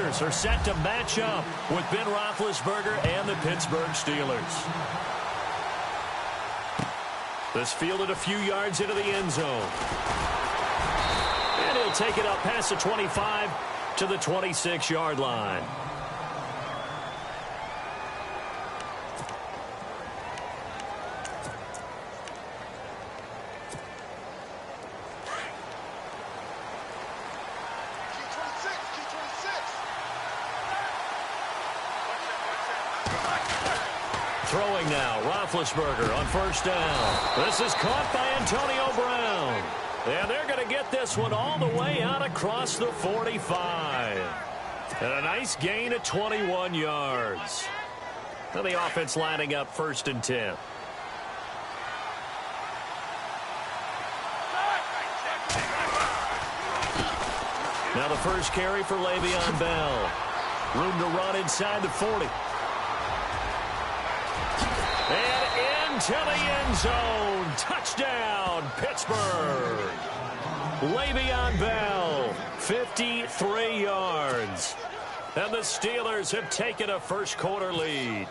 Panthers are set to match up with Ben Roethlisberger and the Pittsburgh Steelers. This fielded a few yards into the end zone. And he'll take it up past the 25 to the 26-yard line. Throwing now, Roethlisberger on first down. This is caught by Antonio Brown. And they're going to get this one all the way out across the 45. And a nice gain of 21 yards. Now the offense lining up 1st and 10. Now the first carry for Le'Veon Bell. Room to run inside the 40. And into the end zone. Touchdown, Pittsburgh. Le'Veon Bell, 53 yards. And the Steelers have taken a first-quarter lead.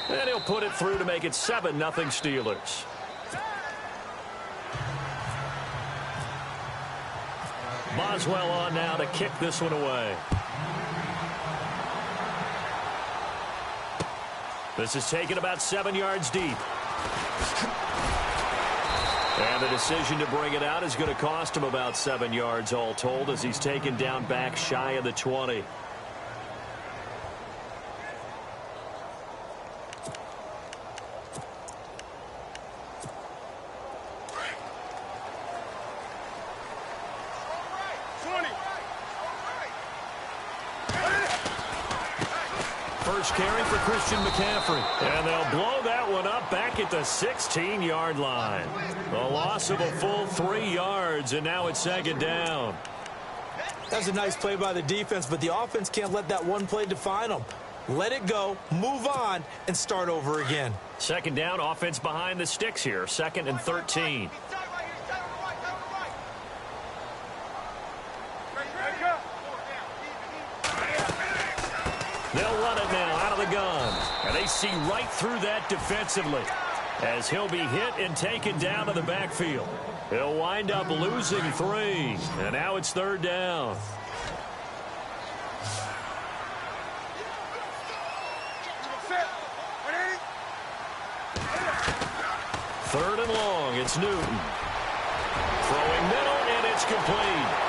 And he'll put it through to make it 7-0 Steelers. Boswell on now to kick this one away. This is taken about 7 yards deep. And the decision to bring it out is going to cost him about 7 yards all told as he's taken down back shy of the 20. First carry for Christian McCaffrey. And they'll blow that one up back at the 16-yard line. A loss of a full 3 yards, and now it's 2nd down. That's a nice play by the defense, but the offense can't let that one play define them. Let it go, move on, and start over again. 2nd down, offense behind the sticks here. 2nd and 13. They'll run it now out of the gun. And they see right through that defensively as he'll be hit and taken down to the backfield. He'll wind up losing 3. And now it's 3rd down. Third and long. It's Newton. Throwing middle, and it's complete.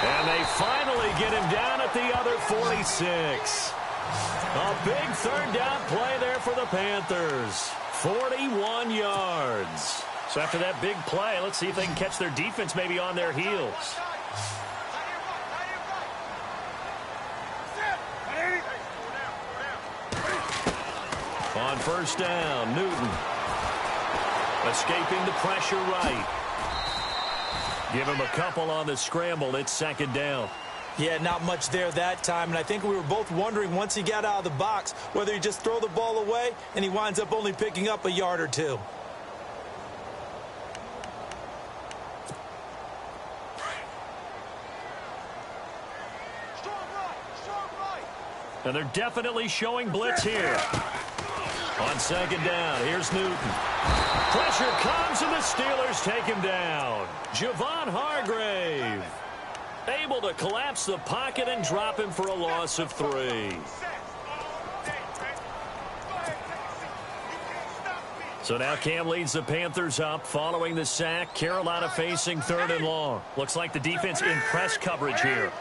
And they finally get him down at the other 46. A big 3rd down play there for the Panthers. 41 yards. So after that big play, let's see if they can catch their defense maybe on their heels. On first down, Newton. Escaping the pressure right. Give him a couple on the scramble. It's 2nd down. Yeah, not much there that time, and I think we were both wondering once he got out of the box whether he just throw the ball away and he winds up only picking up a yard or 2. And they're definitely showing blitz here. On 2nd down, here's Newton. Pressure comes, and the Steelers take him down. Javon Hargrave able to collapse the pocket and drop him for a loss of 3. So now Cam leads the Panthers up following the sack. Carolina facing 3rd and long. Looks like the defense in press coverage here.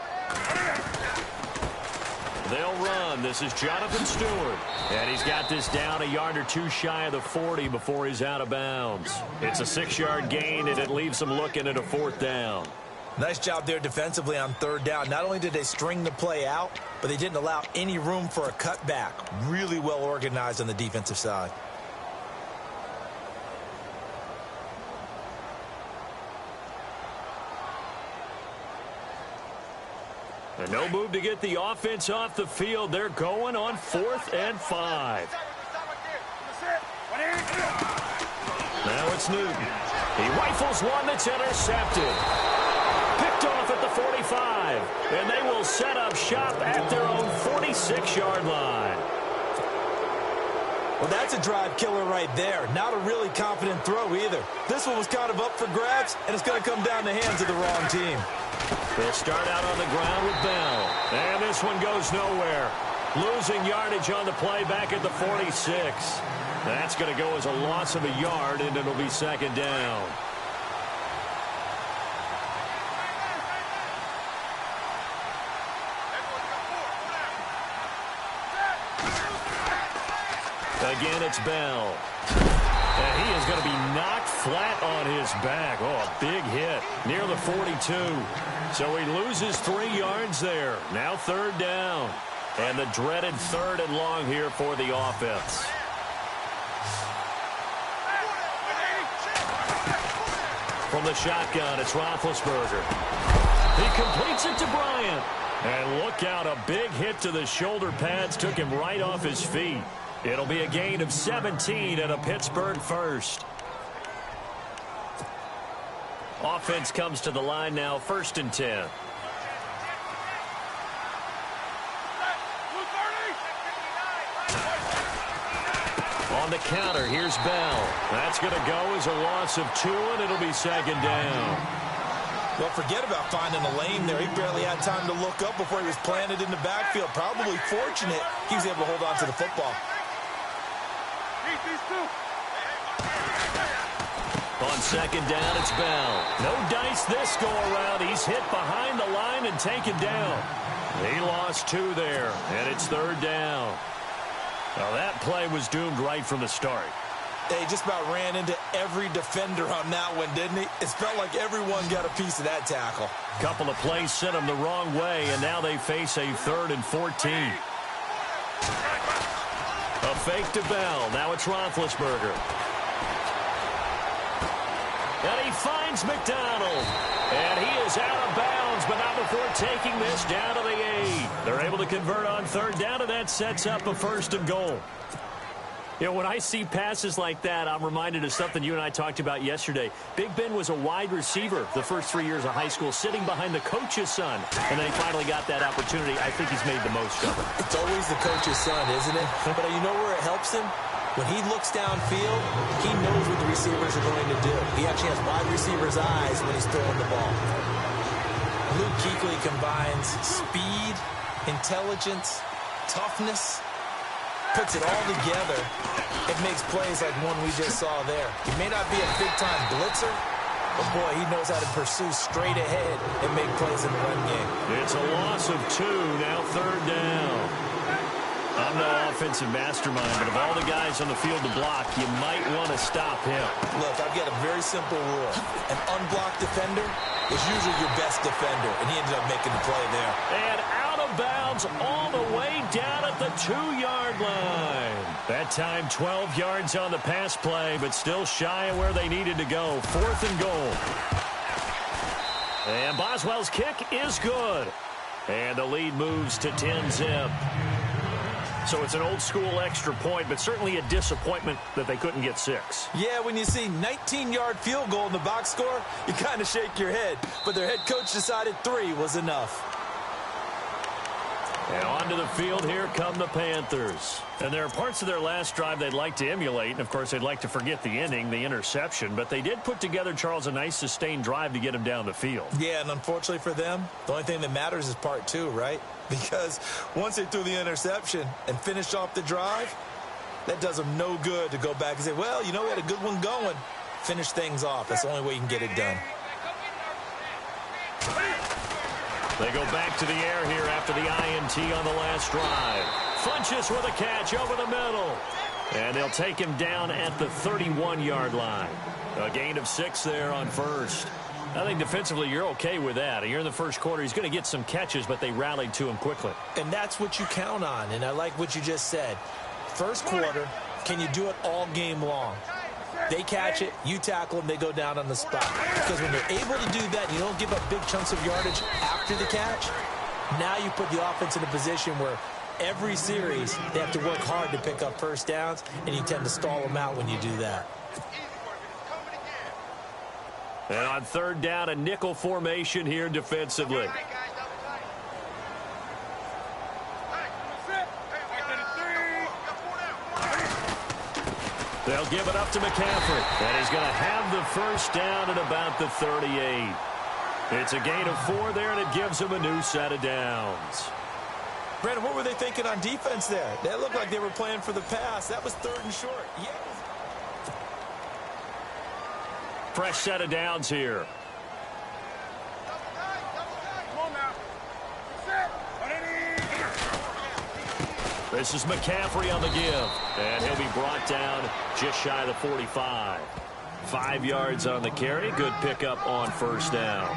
They'll run. This is Jonathan Stewart. And he's got this down a yard or 2 shy of the 40 before he's out of bounds. It's a 6-yard gain, and it leaves him looking at a 4th down. Nice job there defensively on 3rd down. Not only did they string the play out, but they didn't allow any room for a cutback. Really well organized on the defensive side. And no move to get the offense off the field. They're going on 4th and 5. Now it's Newton. He rifles one that's intercepted. Picked off at the 45. And they will set up shop at their own 46-yard line. Well, that's a drive killer right there. Not a really confident throw either. This one was kind of up for grabs, and it's going to come down the hands of the wrong team. They'll start out on the ground with Bell. And this one goes nowhere. Losing yardage on the play back at the 46. That's going to go as a loss of a yard, and it'll be second down. Again, it's Bell. And he is going to be knocked flat on his back. Oh, a big hit near the 42. So he loses 3 yards there. Now third down. And the dreaded third and long here for the offense. From the shotgun, it's Roethlisberger. He completes it to Bryant. And look out, a big hit to the shoulder pads took him right off his feet. It'll be a gain of 17 and a Pittsburgh first. Offense comes to the line now, 1st and 10. On the counter, here's Bell. That's going to go as a loss of 2, and it'll be second down. Well, forget about finding a lane there. He barely had time to look up before he was planted in the backfield. Probably fortunate he was able to hold on to the football. On second down, it's Bell. No dice this go-around. He's hit behind the line and taken down. He lost 2 there, and it's third down. Now, that play was doomed right from the start. They just about ran into every defender on that one, didn't he? It felt like everyone got a piece of that tackle. Couple of plays sent them the wrong way, and now they face a 3rd and 14. A fake to Bell. Now it's Roethlisberger. And he finds McDonald. And he is out of bounds, but not before taking this down to the 8. They're able to convert on third down, and that sets up a 1st and goal. You know, when I see passes like that, I'm reminded of something you and I talked about yesterday. Big Ben was a wide receiver the first 3 years of high school, sitting behind the coach's son. And then he finally got that opportunity. I think he's made the most of it. It's always the coach's son, isn't it? But you know where it helps him? When he looks downfield, he knows what the receivers are going to do. He actually has wide receivers' eyes when he's throwing the ball. Luke Kuechly combines speed, intelligence, toughness, puts it all together. It makes plays like one we just saw there. He may not be a big-time blitzer, but, boy, he knows how to pursue straight ahead and make plays in the run game. It's a loss of 2, now third down. I'm no offensive mastermind, but of all the guys on the field to block, you might want to stop him. Look, I've got a very simple rule. An unblocked defender is usually your best defender, and he ended up making the play there. And out of bounds all the way down at the 2-yard line. That time 12 yards on the pass play, but still shy of where they needed to go. 4th and goal. And Boswell's kick is good. And the lead moves to 10-zip. So it's an old-school extra point, but certainly a disappointment that they couldn't get 6. Yeah, when you see 19-yard field goal in the box score, you kind of shake your head. But their head coach decided 3 was enough. And onto the field, here come the Panthers. And there are parts of their last drive they'd like to emulate. And, of course, they'd like to forget the inning, the interception. But they did put together, Charles, a nice sustained drive to get him down the field. Yeah, and unfortunately for them, the only thing that matters is part 2, right? Because once they threw the interception and finished off the drive, that does them no good to go back and say, well, you know, we had a good one going. Finish things off. That's the only way you can get it done. They go back to the air here after the INT on the last drive. Funchess with a catch over the middle. And they'll take him down at the 31-yard line. A gain of 6 there on first. I think defensively you're okay with that. You're in the first quarter. He's going to get some catches, but they rallied to him quickly. And that's what you count on, and I like what you just said. First quarter, can you do it all game long? They catch it, you tackle them, they go down on the spot. Because when you're able to do that, you don't give up big chunks of yardage after the catch. Now you put the offense in a position where every series they have to work hard to pick up first downs, and you tend to stall them out when you do that. And on third down, a nickel formation here defensively. They'll give it up to McCaffrey. And he's going to have the first down at about the 38. It's a gain of 4 there, and it gives him a new set of downs. Brandon, what were they thinking on defense there? That looked like they were playing for the pass. That was 3rd and short. Yeah. Fresh set of downs here. This is McCaffrey on the give, and he'll be brought down just shy of the 45. 5 yards on the carry. Good pickup on first down.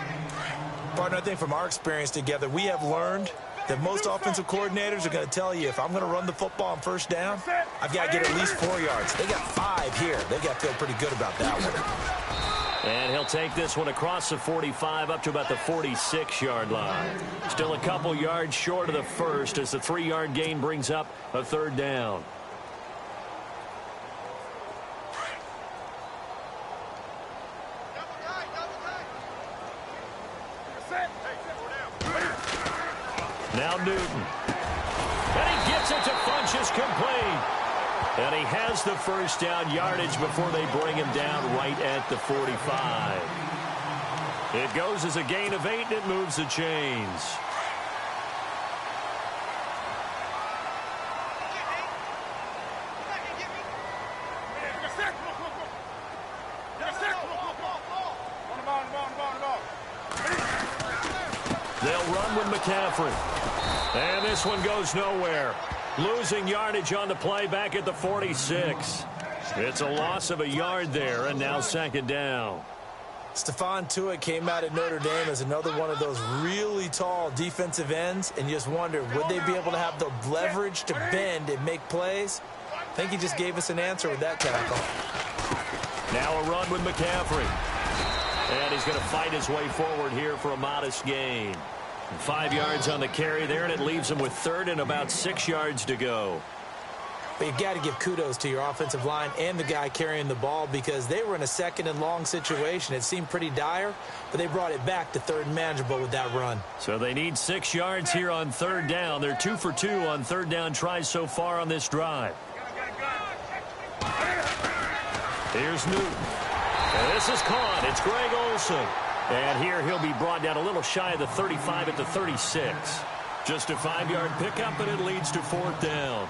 Partner, I think from our experience together, we have learned that most offensive coordinators are going to tell you, if I'm going to run the football on first down, I've got to get at least 4 yards. They got 5 here. They got to feel pretty good about that one. And he'll take this one across the 45 up to about the 46-yard line. Still a couple yards short of the first as the 3-yard gain brings up a third down. Now Newton. And he gets it to Funchess complete. And he has the first down yardage before they bring him down right at the 45. It goes as a gain of 8, and it moves the chains. They'll run with McCaffrey. And this one goes nowhere. Losing yardage on the play back at the 46. It's a loss of a yard there, and now second down. Stephon Tuitt came out at Notre Dame as another one of those really tall defensive ends, and you just wonder, would they be able to have the leverage to bend and make plays? I think he just gave us an answer with that tackle. Now a run with McCaffrey. And he's going to fight his way forward here for a modest gain. 5 yards on the carry there, and it leaves him with third and about 6 yards to go. But you've got to give kudos to your offensive line and the guy carrying the ball, because they were in a second and long situation. It seemed pretty dire, but they brought it back to third and manageable with that run. So they need 6 yards here on third down. They're 2 for 2 on third down tries so far on this drive. Here's Newton. And this is caught. It's Greg Olsen. And here he'll be brought down a little shy of the 35 at the 36. Just a 5-yard pickup, and it leads to fourth down.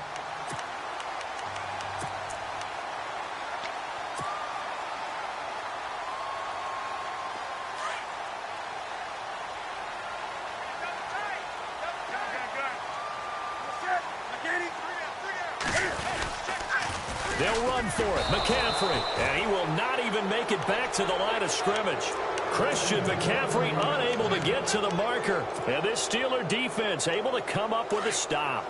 They'll run for it. McCaffrey. And he will not even make it back to the line of scrimmage. Christian McCaffrey unable to get to the marker. And this Steeler defense able to come up with a stop.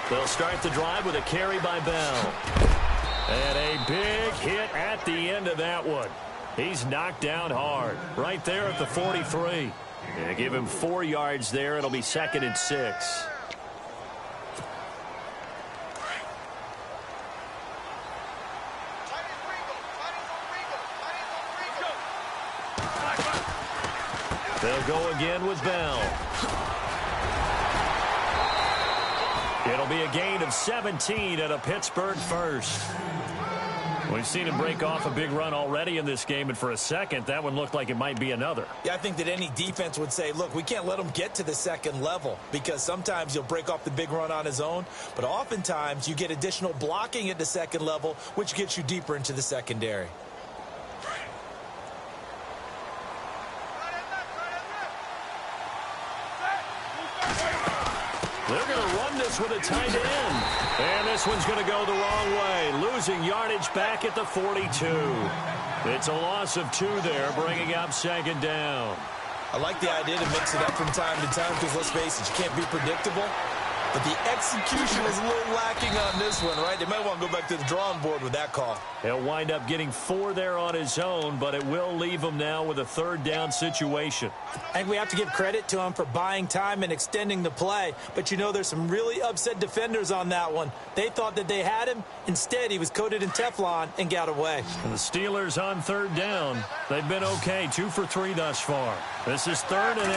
They'll start the drive with a carry by Bell. And a big hit at the end of that one. He's knocked down hard right there at the 43. And give him 4 yards there. It'll be 2nd and 6. They'll go again with Bell. It'll be a gain of 17 and a Pittsburgh first. We've seen him break off a big run already in this game, and for a second, that one looked like it might be another. Yeah, I think that any defense would say, look, we can't let him get to the second level, because sometimes he'll break off the big run on his own, but oftentimes you get additional blocking at the second level, which gets you deeper into the secondary. They're going to run this with a tight end. And this one's going to go the wrong way. Losing yardage back at the 42. It's a loss of 2 there, bringing up second down. I like the idea to mix it up from time to time, because let's face it, you can't be predictable. But the execution was a little lacking on this one, right? They might want to go back to the drawing board with that call. He'll wind up getting 4 there on his own, but it will leave him now with a third down situation. I think we have to give credit to him for buying time and extending the play. But, you know, there's some really upset defenders on that one. They thought that they had him. Instead, he was coated in Teflon and got away. And the Steelers on third down. They've been okay, 2 for 3 thus far. This is 3rd and 8.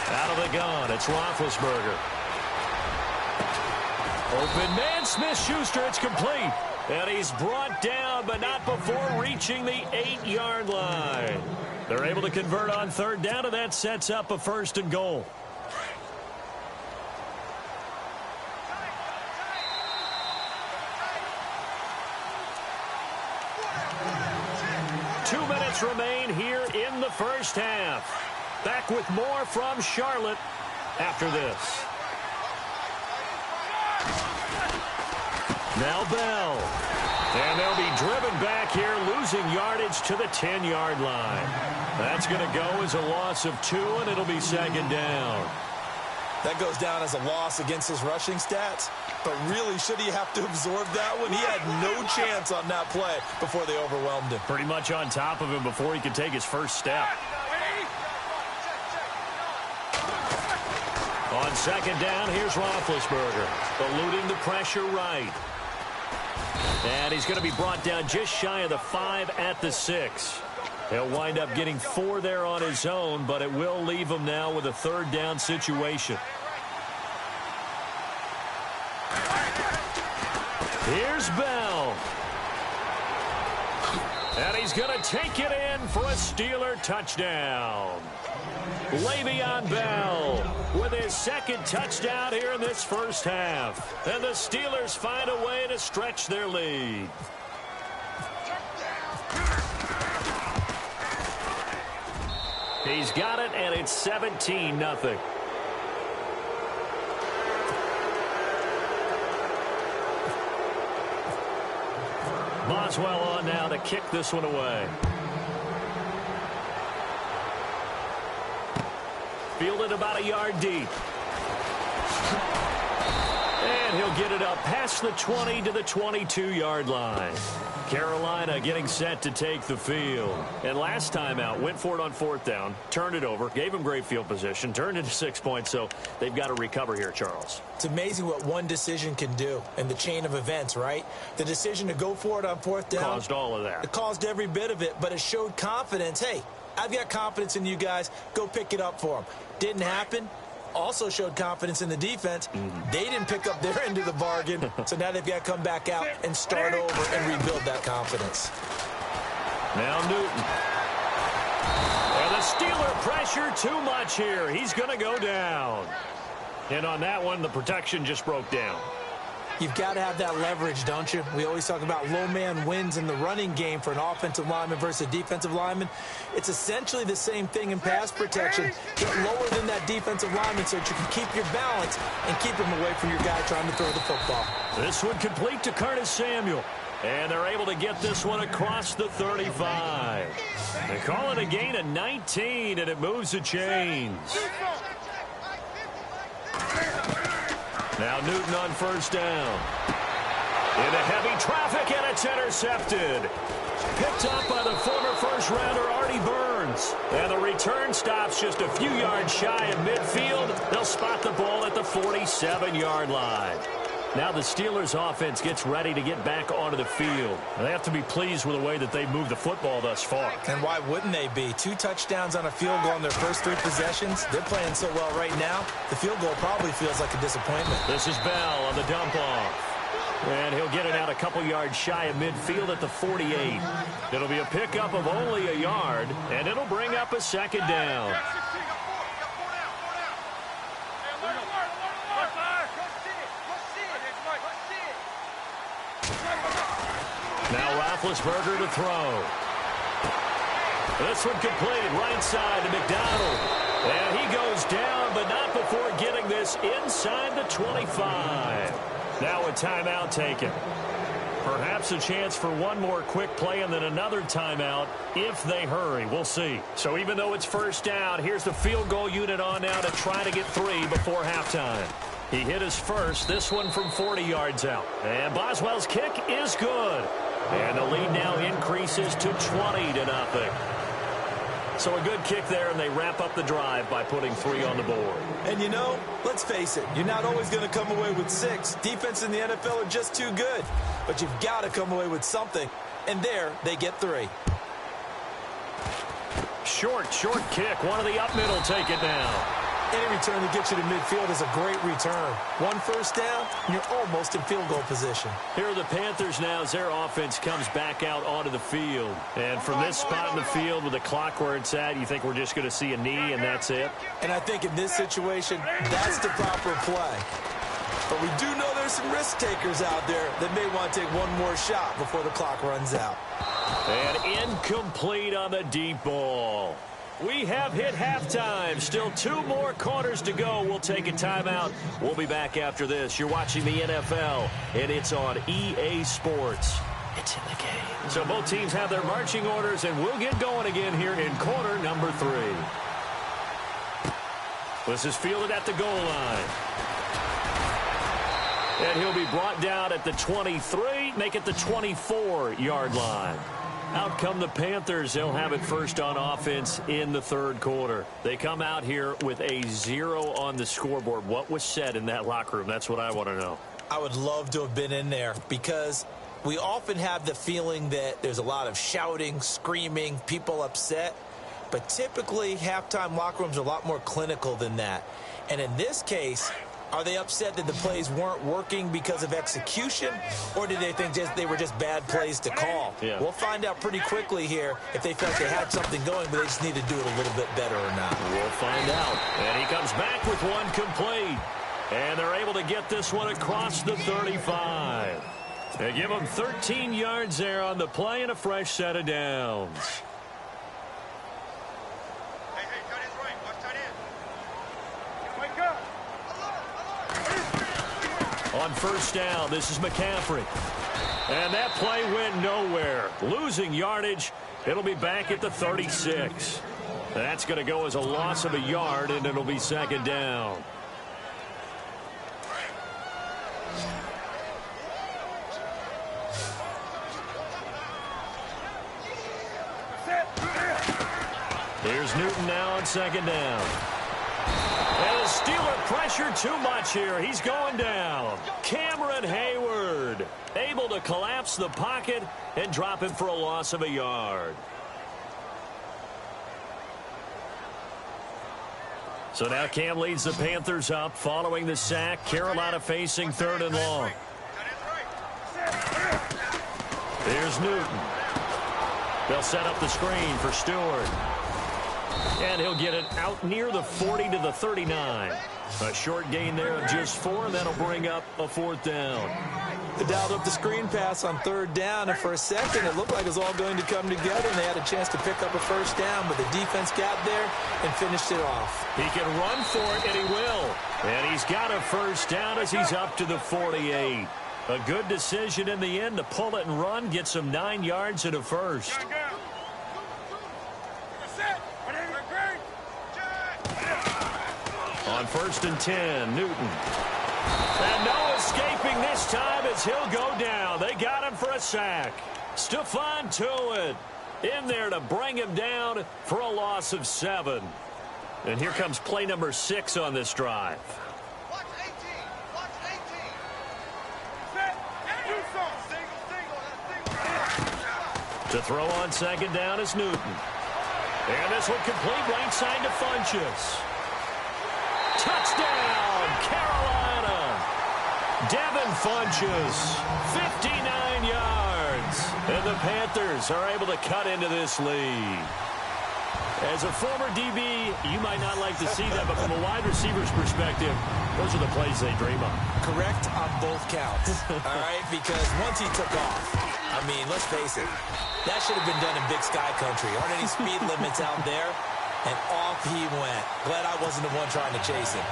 Out of the gun, it's Roethlisberger. Open man, Smith-Schuster, it's complete. And he's brought down, but not before reaching the 8-yard line. They're able to convert on third down, and that sets up a 1st and goal. Two minutes remain here in the first half. Back with more from Charlotte after this. Now Bell. And they'll be driven back here, losing yardage to the 10-yard line. That's going to go as a loss of 2, and it'll be 2nd down. That goes down as a loss against his rushing stats. But really, should he have to absorb that one? He had no chance on that play before they overwhelmed him. Pretty much on top of him before he could take his first step. On 2nd down, here's Roethlisberger, eluding the pressure right. And he's going to be brought down just shy of the 5 at the 6. He'll wind up getting 4 there on his own, but it will leave him now with a 3rd down situation. Here's Bell. And he's going to take it in for a Steeler touchdown. Le'Veon Bell with his 2nd touchdown here in this first half. And the Steelers find a way to stretch their lead. He's got it, and it's 17-0. Boswell on now to kick this one away. Fielded about a yard deep. And he'll get it up past the 20 to the 22-yard line. Carolina getting set to take the field. And last time out, went for it on 4th down, turned it over, gave him great field position, turned it to 6 points, so they've got to recover here, Charles. It's amazing what one decision can do in the chain of events, right? The decision to go for it on 4th down. Caused all of that. It caused every bit of it, but it showed confidence. Hey, I've got confidence in you guys. Go pick it up for them. Didn't happen. Also showed confidence in the defense. They didn't pick up their end of the bargain, so now they've got to come back out and start over and rebuild that confidence. Now Newton. And the Steeler pressure too much here. He's going to go down. And on that one, the protection just broke down. You've got to have that leverage, don't you? We always talk about low man wins in the running game for an offensive lineman versus a defensive lineman. It's essentially the same thing in pass protection. Get lower than that defensive lineman so that you can keep your balance and keep him away from your guy trying to throw the football. This one complete to Curtis Samuel. And they're able to get this one across the 35. They call it a gain of 19, and it moves the chains. Now Newton on 1st down. Into heavy traffic, and it's intercepted. Picked up by the former first-rounder Artie Burns. And the return stops just a few yards shy of midfield. They'll spot the ball at the 47-yard line. Now the Steelers offense gets ready to get back onto the field. They have to be pleased with the way that they've moved the football thus far. And why wouldn't they be? 2 touchdowns on a field goal in their first 3 possessions. They're playing so well right now, the field goal probably feels like a disappointment. This is Bell on the dump off. And he'll get it out a couple yards shy of midfield at the 48. It'll be a pickup of only a yard, and it'll bring up a 2nd down. Now Roethlisberger to throw. This one complete right side to McDonald. And he goes down, but not before getting this inside the 25. Now a timeout taken. Perhaps a chance for one more quick play and then another timeout if they hurry. We'll see. So even though it's 1st down, here's the field goal unit on now to try to get 3 before halftime. He hit his first, this one from 40 yards out. And Boswell's kick is good. And the lead now increases to 20-0. So a good kick there, and they wrap up the drive by putting 3 on the board. And you know, let's face it, you're not always going to come away with 6. Defense in the NFL are just too good. But you've got to come away with something. And there, they get 3. Short kick. One of the up middle take it now. Any return that gets you to midfield is a great return. 1 first down, and you're almost in field goal position. Here are the Panthers now as their offense comes back out onto the field. And from this spot in the field with the clock where it's at, you think we're just going to see a knee and that's it? And I think in this situation, that's the proper play. But we do know there's some risk takers out there that may want to take one more shot before the clock runs out. And incomplete on the deep ball. We have hit halftime. Still 2 more quarters to go. We'll take a timeout. We'll be back after this. You're watching the NFL, and it's on EA Sports. It's in the game. So both teams have their marching orders, and we'll get going again here in quarter number 3. This is fielded at the goal line. And he'll be brought down at the 23, make it the 24-yard line. Out come the Panthers. They'll have it first on offense in the 3rd quarter. They come out here with a 0 on the scoreboard. What was said in that locker room? That's what I want to know. I would love to have been in there because we often have the feeling that there's a lot of shouting, screaming, people upset. But typically, halftime locker rooms are a lot more clinical than that. And in this case, are they upset that the plays weren't working because of execution, or did they think they were just bad plays to call? Yeah. We'll find out pretty quickly here if they felt they had something going, but they just need to do it a little bit better or not. We'll find out. And he comes back with one complete. And they're able to get this one across the 35. They give him 13 yards there on the play and a fresh set of downs. On first down, this is McCaffrey. And that play went nowhere. Losing yardage. It'll be back at the 36. That's going to go as a loss of a yard, and it'll be 2nd down. Here's Newton now on 2nd down. And the Steeler pressure too much here. He's going down. Cameron Hayward able to collapse the pocket and drop him for a loss of a yard. So now Cam leads the Panthers up following the sack. Carolina facing 3rd and long. Here's Newton. They'll set up the screen for Stewart. And he'll get it out near the 40 to the 39. A short gain there of just 4, and that'll bring up a 4th down. They dialed up the screen pass on 3rd down, and for a second it looked like it was all going to come together, and they had a chance to pick up a first down, but the defense got there and finished it off. He can run for it, and he will. And he's got a first down as he's up to the 48. A good decision in the end to pull it and run, get some 9 yards and a first. On 1st and 10, Newton. And no escaping this time as he'll go down. They got him for a sack. Stephon Tuitt in there to bring him down for a loss of 7. And here comes play number 6 on this drive. Watch 18. Watch 18. To throw on 2nd down is Newton. And this one complete right side to Funchess. Touchdown, Carolina. Devin Funchess, 59 yards. And the Panthers are able to cut into this lead. As a former DB, you might not like to see that, but from a wide receiver's perspective, those are the plays they dream of. Correct on both counts, all right? Because once he took off, I mean, let's face it, that should have been done in Big Sky Country. Aren't any speed limits out there? And off he went. Glad I wasn't the one trying to chase him.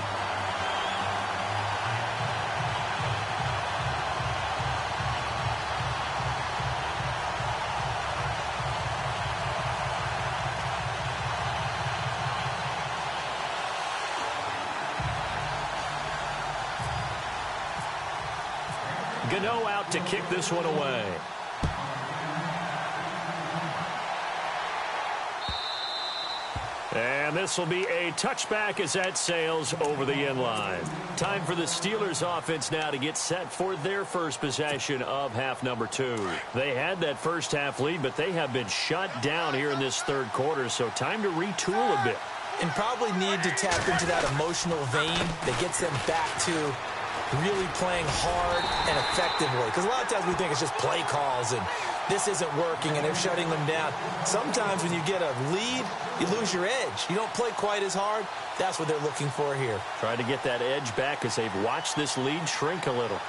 Gano out to kick this one away. And this will be a touchback as that sails over the end line. Time for the Steelers offense now to get set for their first possession of half number 2. They had that first half lead, but they have been shut down here in this third quarter, so time to retool a bit. And probably need to tap into that emotional vein that gets them back to really playing hard and effectively. Because a lot of times we think it's just play calls and this isn't working and they're shutting them down. Sometimes when you get a lead, you lose your edge. You don't play quite as hard. That's what they're looking for here. Try to get that edge back as they've watched this lead shrink a little.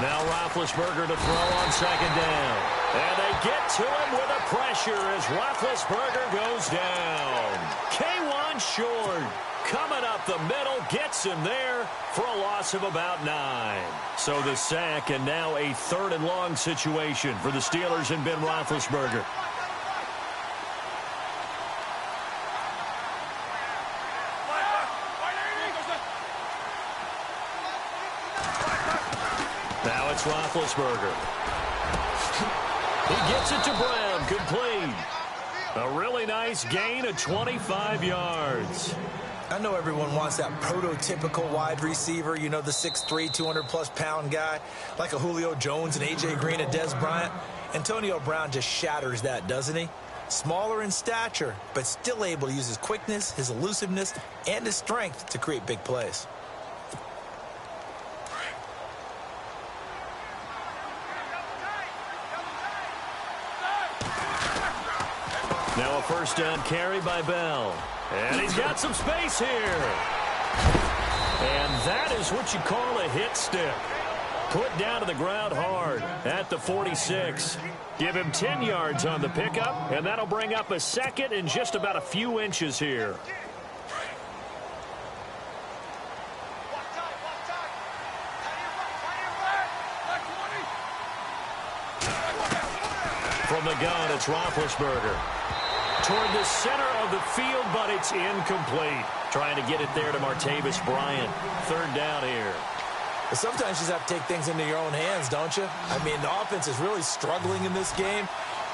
Now Roethlisberger to throw on second down. And they get to him with the pressure as Roethlisberger goes down. K1 short. Coming up the middle, gets him there for a loss of about 9. So the sack, and now a 3rd and long situation for the Steelers and Ben Roethlisberger. Now it's Roethlisberger. He gets it to Brown, complete. A really nice gain of 25 yards. I know everyone wants that prototypical wide receiver, you know, the 6'3", 200-plus pound guy, like a Julio Jones and A.J. Green and Des Bryant. Antonio Brown just shatters that, doesn't he? Smaller in stature, but still able to use his quickness, his elusiveness, and his strength to create big plays. Now a first down carry by Bell. And he's got some space here. And that is what you call a hit stick. Put down to the ground hard at the 46. Give him 10 yards on the pickup, and that'll bring up a second and just about a few inches here. From the gun, it's Roethlisberger. Toward the center of the field, but it's incomplete. Trying to get it there to Martavis Bryant. 3rd down here. But sometimes you just have to take things into your own hands, don't you? I mean, the offense is really struggling in this game.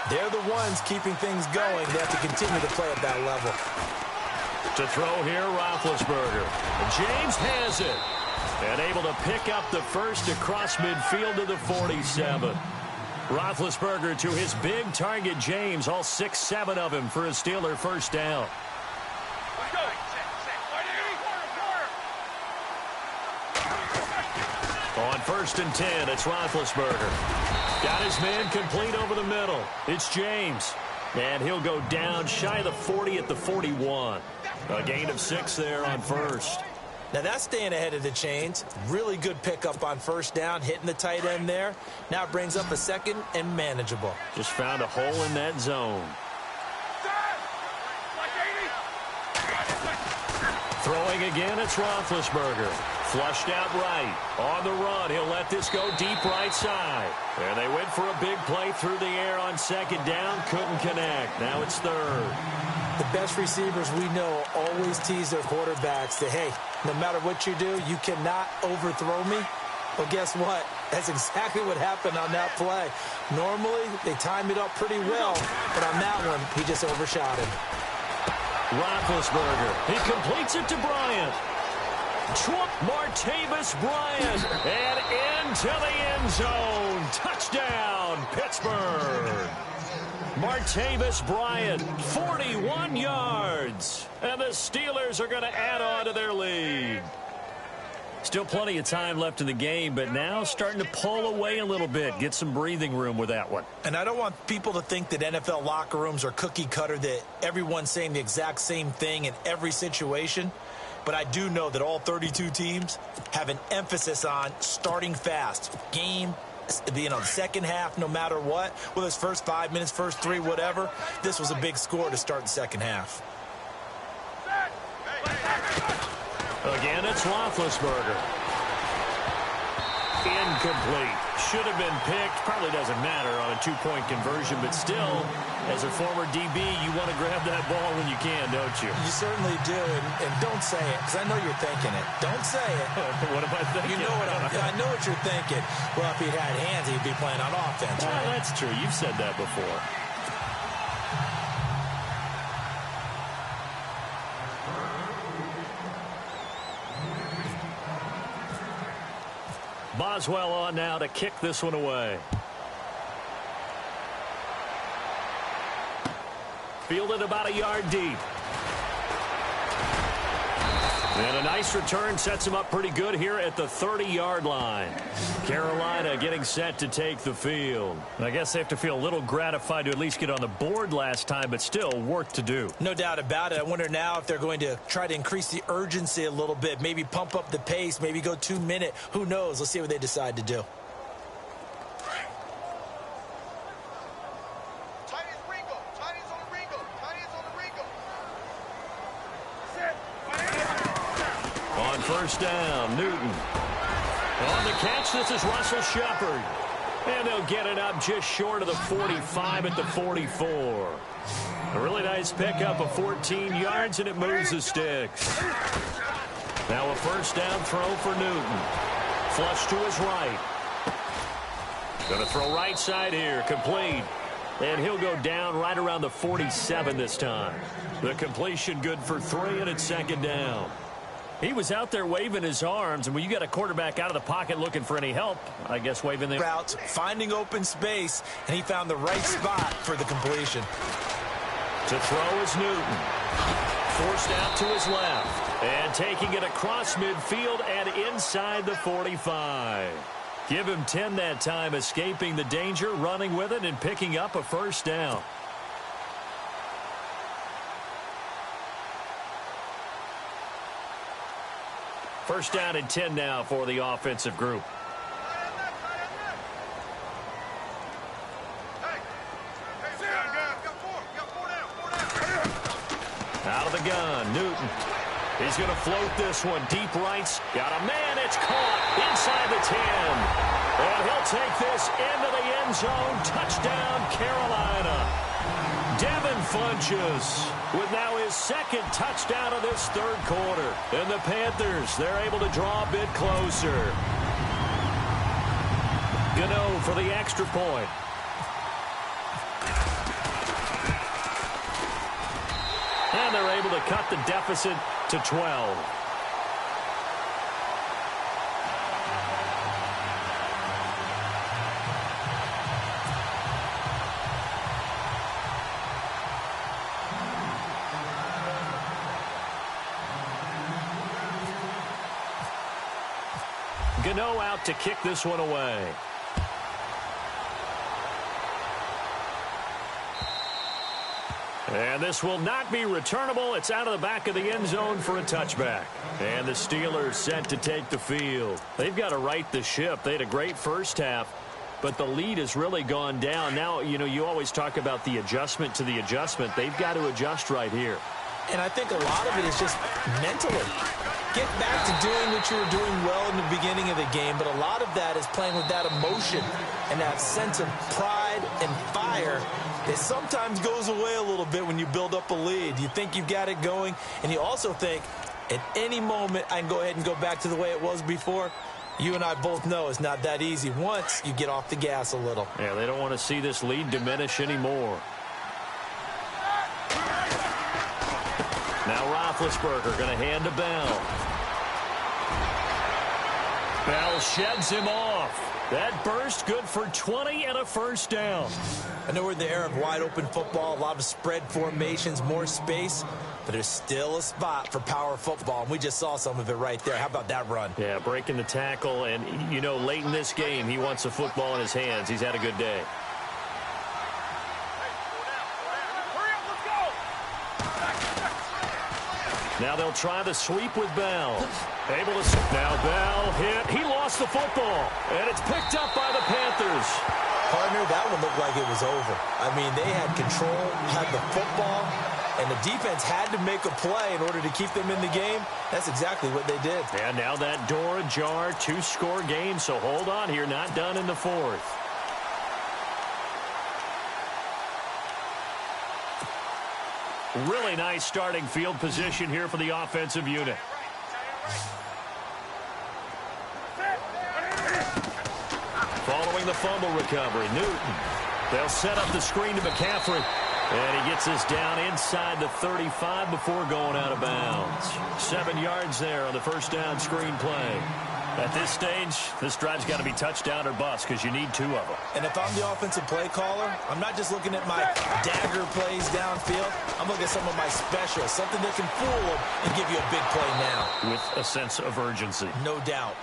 They're the ones keeping things going. They have to continue to play at that level. To throw here, Roethlisberger. James has it. And able to pick up the first across midfield to the 47. Roethlisberger to his big target, James, all 6-7 of him for a Steeler first down. On 1st and 10, it's Roethlisberger. Got his man complete over the middle. It's James. And he'll go down shy of the 40 at the 41. A gain of 6 there on first. Now that's staying ahead of the chains. Really good pickup on first down, hitting the tight end there. Now it brings up a second and manageable. Just found a hole in that zone. Throwing again, it's Roethlisberger. Flushed out right. On the run, he'll let this go deep right side. And they went for a big play through the air on second down. Couldn't connect. Now it's 3rd. The best receivers we know always tease their quarterbacks that, hey, no matter what you do, you cannot overthrow me. Well, guess what? That's exactly what happened on that play. Normally, they time it up pretty well, but on that one, he just overshot him. Roethlisberger, he completes it to Bryant. Martavis Bryant, and into the end zone. Touchdown, Pittsburgh. Martavis Bryant, 41 yards. And the Steelers are going to add on to their lead. Still plenty of time left in the game, but now starting to pull away a little bit. Get some breathing room with that one. And I don't want people to think that NFL locker rooms are cookie cutter, that everyone's saying the exact same thing in every situation. But I do know that all 32 teams have an emphasis on starting fast. Game, the second half, no matter what, whether it's first 5 minutes, first 3, whatever. This was a big score to start the second half. Again, it's Roethlisberger. Incomplete. Should have been picked. Probably doesn't matter on a two-point conversion, but still, as a former DB, you want to grab that ball when you can, don't you? You certainly do, and don't say it, because I know you're thinking it. Don't say it. What am I thinking? You know what I know what you're thinking. Well, if he had hands, he'd be playing on offense, right? Well, that's true. You've said that before. Boswell on now to kick this one away. Fielded about a yard deep. And a nice return sets him up pretty good here at the 30-yard line. Carolina getting set to take the field. I guess they have to feel a little gratified to at least get on the board last time, but still work to do. No doubt about it. I wonder now if they're going to try to increase the urgency a little bit, maybe pump up the pace, maybe go 2-minute. Who knows? Let's see what they decide to do. First down, Newton. On the catch, this is Russell Shepard. And they'll get it up just short of the 45 at the 44. A really nice pickup of 14 yards, and it moves the sticks. Now a first down throw for Newton. Flush to his right. Going to throw right side here, complete. And he'll go down right around the 47 this time. The completion good for 3, and it's second down. He was out there waving his arms, and when you got a quarterback out of the pocket looking for any help, I guess waving the routes, finding open space, and he found the right spot for the completion. To throw is Newton. Forced out to his left, and taking it across midfield and inside the 45. Give him 10 that time, escaping the danger, running with it, and picking up a first down. First down and 10 now for the offensive group. Out of the gun, Newton. He's going to float this one. Deep rights. Got a man. It's caught inside the 10. And he'll take this into the end zone. Touchdown, Carolina. Devin Funches with now his second touchdown of this third quarter. And the Panthers, they're able to draw a bit closer. Gano for the extra point. And they're able to cut the deficit to 12. Gano out to kick this one away. And this will not be returnable. It's out of the back of the end zone for a touchback. And the Steelers set to take the field. They've got to right the ship. They had a great first half, but the lead has really gone down. Now, you know, you always talk about the adjustment to the adjustment. They've got to adjust right here. And I think a lot of it is just mentally. Get back to doing what you were doing well in the beginning of the game, but a lot of that is playing with that emotion and that sense of pride and fire. It sometimes goes away a little bit when you build up a lead. You think you've got it going, and you also think at any moment I can go ahead and go back to the way it was before. You and I both know it's not that easy once you get off the gas a little. Yeah, they don't want to see this lead diminish anymore. Now Roethlisberger going to hand to Bell. Bell sheds him off. That burst good for 20 and a first down. I know we're in the era of wide-open football, a lot of spread formations, more space, but there's still a spot for power football, and we just saw some of it right there. How about that run? Yeah, breaking the tackle, and, you know, late in this game, he wants the football in his hands. He's had a good day. Now they'll try the sweep with Bell. Able to... Now Bell hit. He lost the football, and it's picked up by the Panthers. Partner, that one looked like it was over. I mean, they had control, had the football, and the defense had to make a play in order to keep them in the game. That's exactly what they did. And now that door ajar, 2-score game, so hold on here, not done in the fourth. Really nice starting field position here for the offensive unit. Following the fumble recovery, Newton. They'll set up the screen to McCaffrey. And he gets this down inside the 35 before going out of bounds. 7 yards there on the first down screen play. At this stage, this drive's got to be touchdown or bust because you need 2 of them. And if I'm the offensive play caller, I'm not just looking at my dagger plays downfield. I'm looking at some of my specials, something that can fool them and give you a big play now. With a sense of urgency. No doubt.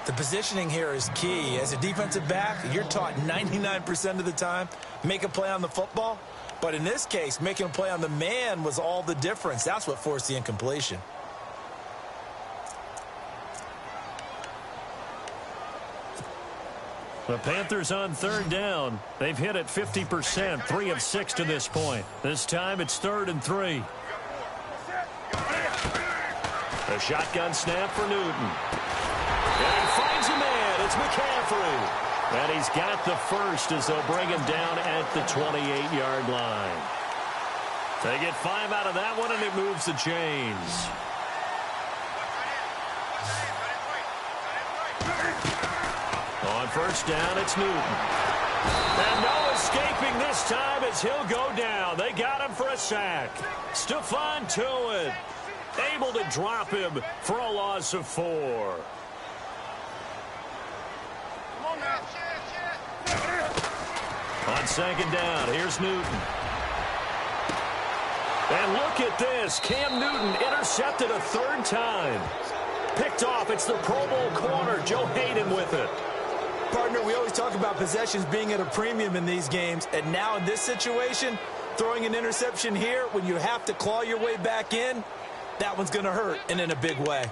The positioning here is key. As a defensive back, you're taught 99% of the time, make a play on the football. But in this case, making a play on the man was all the difference. That's what forced the incompletion. The Panthers on third down. They've hit it 50%, 3 of 6 to this point. This time it's 3rd and 3. A shotgun snap for Newton. And he finds a man. It's McCaffrey. And he's got the first as they'll bring him down at the 28-yard line. They get 5 out of that one, and it moves the chains. On first down, it's Newton. And no escaping this time as he'll go down. They got him for a sack. Stephon Tuitt able to drop him for a loss of 4. On second down, here's Newton. And look at this. Cam Newton intercepted a 3rd time. Picked off. It's the Pro Bowl corner, Joe Hayden, with it. Partner, we always talk about possessions being at a premium in these games. And now in this situation, throwing an interception here when you have to claw your way back in, that one's going to hurt, and in a big way.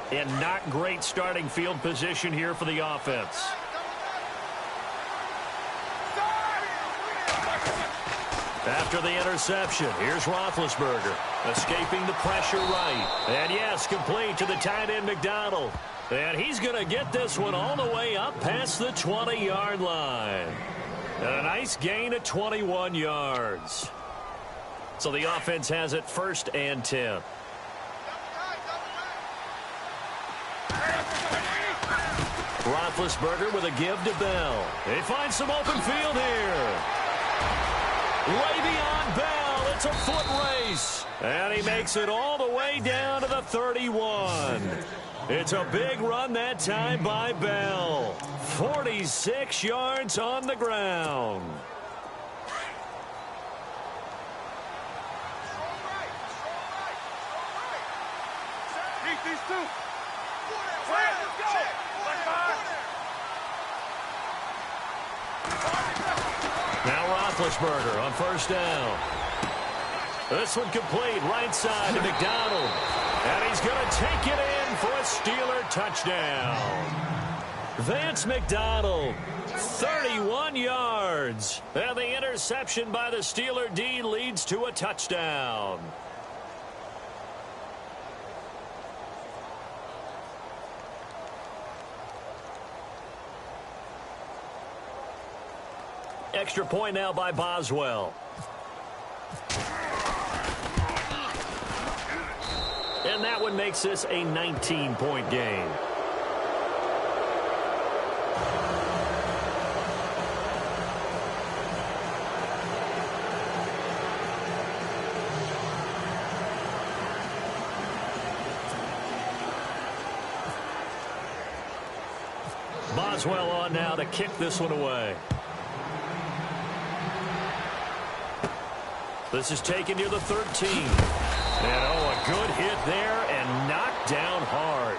And not great starting field position here for the offense. After the interception, here's Roethlisberger, escaping the pressure right. And yes, complete to the tight end McDonald. And he's going to get this one all the way up past the 20-yard line. And a nice gain of 21 yards. So the offense has it 1st and 10. Roethlisberger with a give to Bell. They find some open field here. Way beyond Bell. It's a foot race. And he makes it all the way down to the 31. It's a big run that time by Bell. 46 yards on the ground. These 2. Now Roethlisberger on first down. This one complete, right side to McDonald. And he's going to take it in for a Steeler touchdown. Vance McDonald, 31 yards. And the interception by the Steeler D leads to a touchdown. Extra point now by Boswell. And that one makes this a 19-point game. Boswell on now to kick this one away. This is taken near the 13. And, oh, a good hit there and knocked down hard.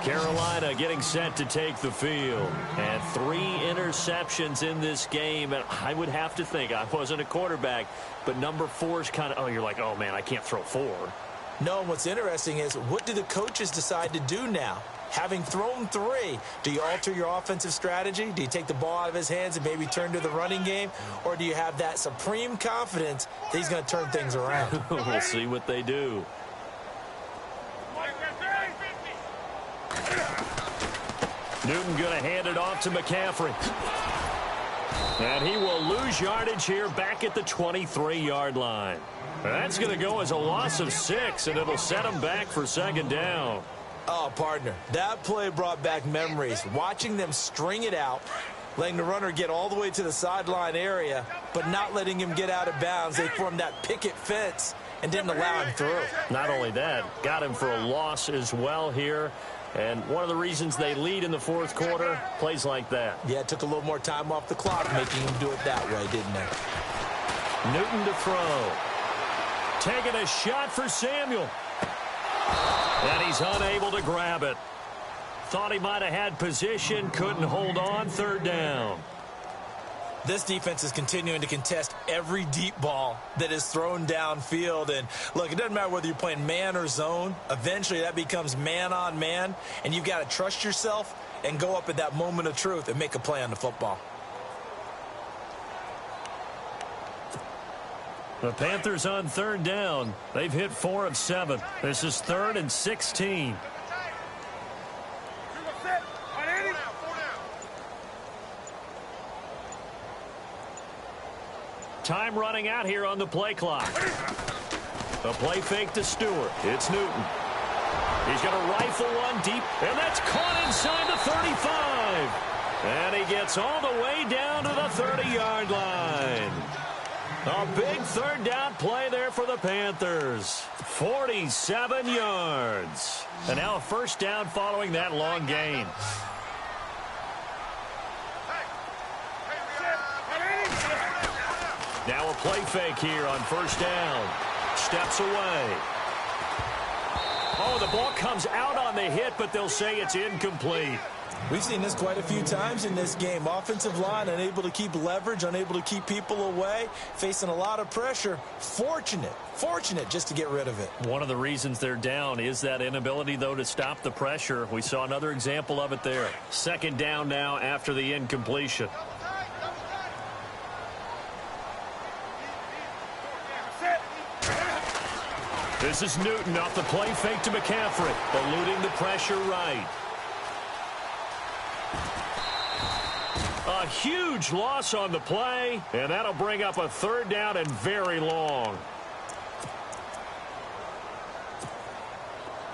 Carolina getting set to take the field. And 3 interceptions in this game. And I would have to think, I wasn't a quarterback, but number 4's kind of, oh, you're like, oh, man, I can't throw 4. No, what's interesting is, what do the coaches decide to do now? Having thrown 3, do you alter your offensive strategy? Do you take the ball out of his hands and maybe turn to the running game? Or do you have that supreme confidence that he's going to turn things around? We'll see what they do. Newton going to hand it off to McCaffrey. And he will lose yardage here back at the 23-yard line. That's going to go as a loss of 6, and it'll set him back for second down. Oh, partner, that play brought back memories. Watching them string it out, letting the runner get all the way to the sideline area, but not letting him get out of bounds. They formed that picket fence and didn't allow him through. Not only that, got him for a loss as well here. And one of the reasons they lead in the fourth quarter, plays like that. Yeah, it took a little more time off the clock, making him do it that way, didn't it? Newton to throw. Taking a shot for Samuel. And he's unable to grab it. Thought he might have had position, couldn't hold on, third down. This defense is continuing to contest every deep ball that is thrown downfield. And, look, it doesn't matter whether you're playing man or zone. Eventually, that becomes man-on-man, and you've got to trust yourself and go up at that moment of truth and make a play on the football. The Panthers on third down. They've hit 4 of 7. This is 3rd and 16. Time running out here on the play clock. The play fake to Stewart. It's Newton. He's going to rifle one deep, and that's caught inside the 35. And he gets all the way down to the 30-yard line. A big third down play there for the Panthers. 47 yards. And now a first down following that long gain. Now a play fake here on first down. Steps away. Oh, the ball comes out on the hit, but they'll say it's incomplete. We've seen this quite a few times in this game. Offensive line unable to keep leverage, unable to keep people away, facing a lot of pressure. Fortunate just to get rid of it. One of the reasons they're down is that inability, though, to stop the pressure. We saw another example of it there. Second down now after the incompletion. This is Newton off the play fake to McCaffrey, eluding the pressure right. A huge loss on the play, and that'll bring up a third down and very long.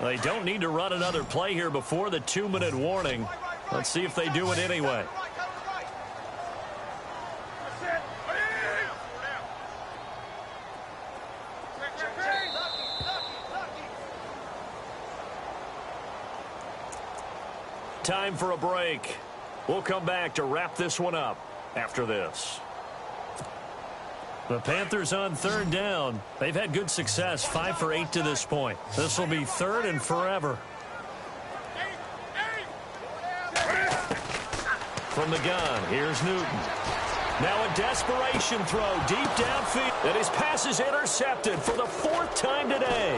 They don't need to run another play here before the 2-minute warning. Let's see if they do it anyway. Time for a break. We'll come back to wrap this one up after this. The Panthers on third down. They've had good success, 5 for 8 to this point. This will be 3rd and forever. From the gun, here's Newton. Now a desperation throw deep downfield. And his pass is intercepted for the 4th time today.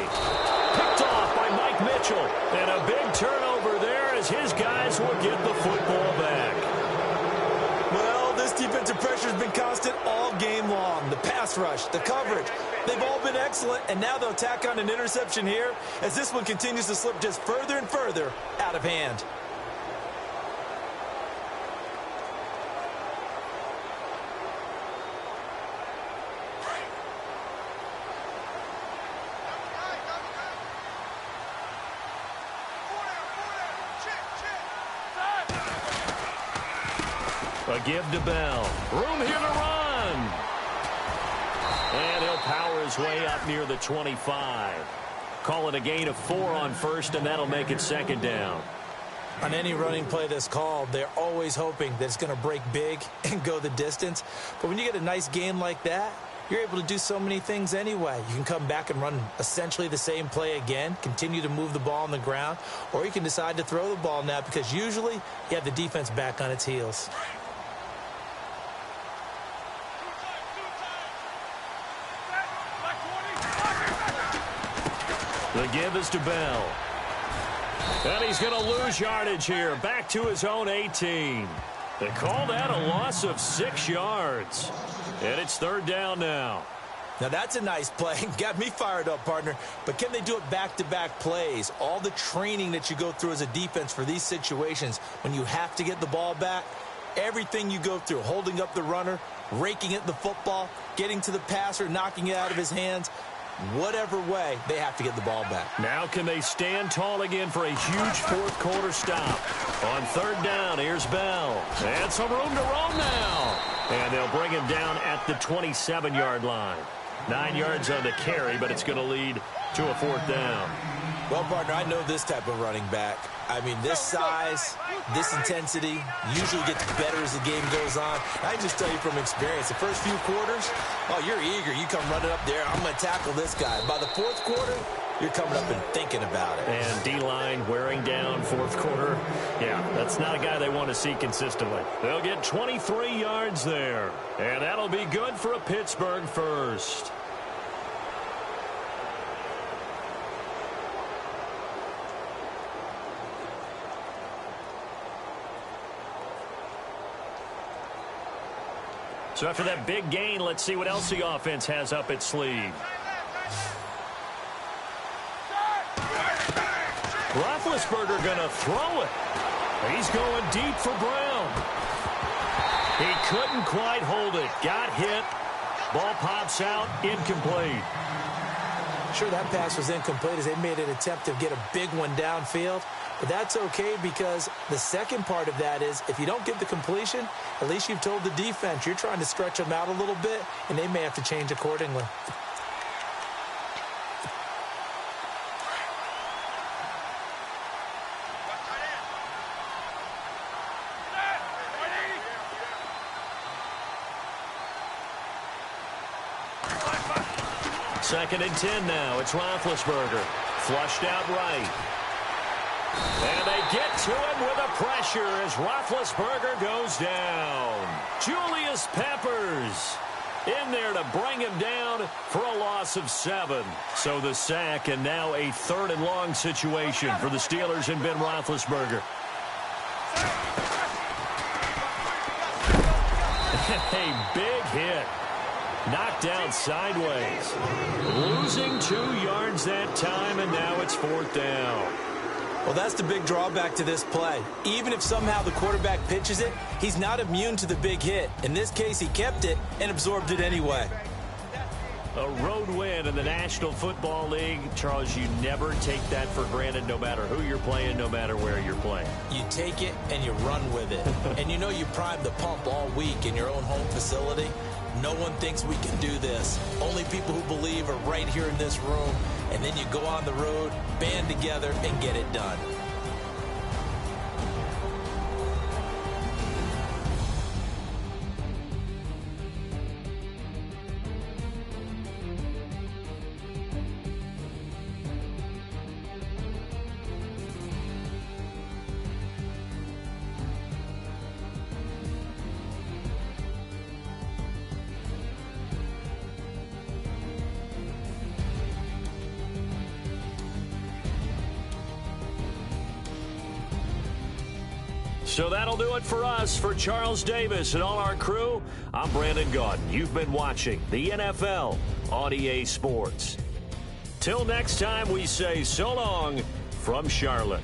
Picked off by Mike Mitchell. And a big turnover there as his guys will get the football back. Well, this defensive pressure has been constant all game long. The pass rush, the coverage, they've all been excellent. And now they'll tack on an interception here as this one continues to slip just further and further out of hand. A give to Bell. Room here to run. And he'll power his way up near the 25. Call it a gain of 4 on first, and that'll make it second down. On any running play that's called, they're always hoping that it's going to break big and go the distance. But when you get a nice gain like that, you're able to do so many things anyway. You can come back and run essentially the same play again, continue to move the ball on the ground, or you can decide to throw the ball now because usually you have the defense back on its heels. The give is to Bell. And he's going to lose yardage here. Back to his own 18. They call that a loss of 6 yards. And it's third down now. Now, that's a nice play. Got me fired up, partner. But can they do it back-to-back plays? All the training that you go through as a defense for these situations, when you have to get the ball back, everything you go through, holding up the runner, raking at the football, getting to the passer, knocking it out of his hands, whatever way, they have to get the ball back. Now can they stand tall again for a huge fourth-quarter stop? On third down, here's Bell. And some room to roam now. And they'll bring him down at the 27-yard line. 9 yards on the carry, but it's going to lead to a fourth down. Well, partner, I know this type of running back. I mean, this size, this intensity usually gets better as the game goes on. I just tell you from experience, the first few quarters, oh, you're eager. You come running up there, I'm going to tackle this guy. By the fourth quarter, you're coming up and thinking about it. And D-line wearing down fourth quarter. Yeah, that's not a guy they want to see consistently. They'll get 23 yards there. And that'll be good for a Pittsburgh first. So after that big gain, let's see what else the offense has up its sleeve. Roethlisberger going to throw it. He's going deep for Brown. He couldn't quite hold it. Got hit. Ball pops out. Incomplete. Sure, that pass was incomplete as they made an attempt to get a big one downfield. But that's okay because the second part of that is if you don't get the completion, at least you've told the defense you're trying to stretch them out a little bit, and they may have to change accordingly. Second and 10 now. It's Roethlisberger. Flushed out right. And they get to him with a pressure as Roethlisberger goes down. Julius Peppers in there to bring him down for a loss of 7. So the sack and now a third and long situation for the Steelers and Ben Roethlisberger. A big hit. Knocked down sideways. Losing 2 yards that time, and now it's fourth down. Well, that's the big drawback to this play. Even if somehow the quarterback pitches it, he's not immune to the big hit. In this case, he kept it and absorbed it anyway. A road win in the National Football League. Charles, you never take that for granted no matter who you're playing, no matter where you're playing. You take it and you run with it. And you know you prime the pump all week in your own home facility. No one thinks we can do this. Only people who believe are right here in this room. And then you go on the road, band together, and get it done. So that'll do it for us. For Charles Davis and all our crew, I'm Brandon Gaudin. You've been watching the NFL on EA Sports. Till next time, we say so long from Charlotte.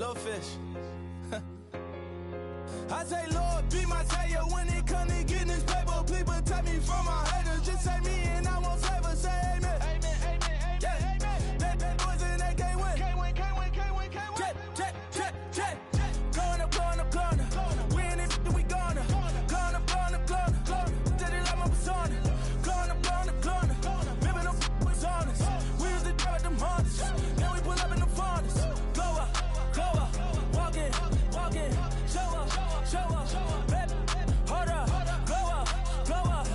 Little fish. I say, Lord, be my savior when it come to getting this paper. Please protect me from my haters. Just say me and I won't save her. Say amen. Amen, amen, amen, yeah. Amen. Bad boys and they can't win. Can't win, can't win, can't win, can't win. Check. Going up. We in it, we gonna. Going up. Did it like my persona. Going up. Ripping up was honest. We used to drive them Hondas. Then we pull up in the Fondas. Glow up. Walking. Show up. Baby, hold up. Glow up.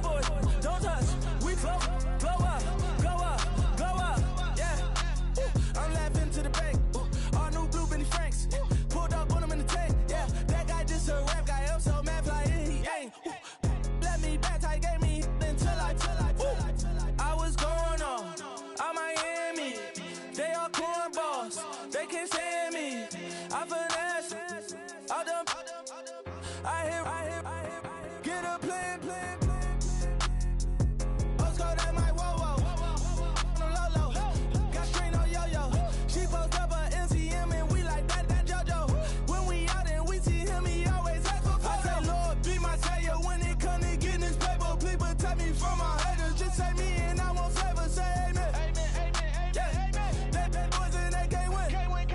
Boy, don't touch. We flow up. Yeah. I'm laughing to the bank. All new blue Benny Franks. Pulled up on him in the tank. Yeah, that guy just a rap guy. I'm so mad fly in, he ain't. Let me back, I gave me until I was going on Miami. They all cornballs. They can't stand me. I finesse. All them. I hear. Get a plan. Postcode at my whoa. On the low. Got string on yo-yo. She post up a MCM and we like that JoJo. When we out and we see him, he always ask for photo. I say, Lord, be my savior when it come to getting this paper. Please protect me from my haters. Just say me and I won't save her. Say amen. Amen. Yeah. Bad boys and they can't win. Can't win.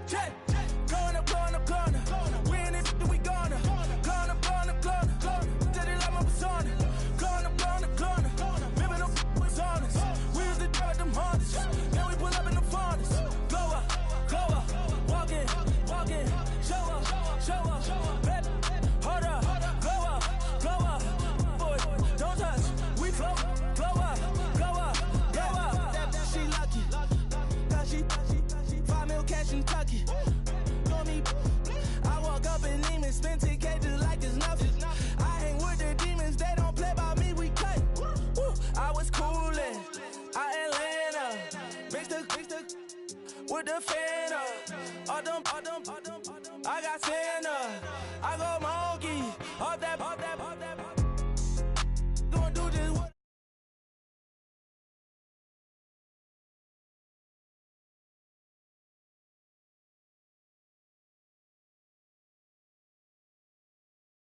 Check. Going up. We in it, we gonna. Going up. Did it like my persona. Going up. Ripping up was honest. We used to drive them Hondas. Then we pull up in the Fondas. Glow up. Walking. Show up. Baby, hold up. Glow up. Boy, don't touch. We flow up. She lucky. Cause she 5 mil cash in Tucky. For me, I walk up in demons, spend 10K just like it's nothing. I hang with the demons, they don't play by me, we cut. I was coolin', Atlanta, mixed with the fan up. All them, I got Santa, I go monkey.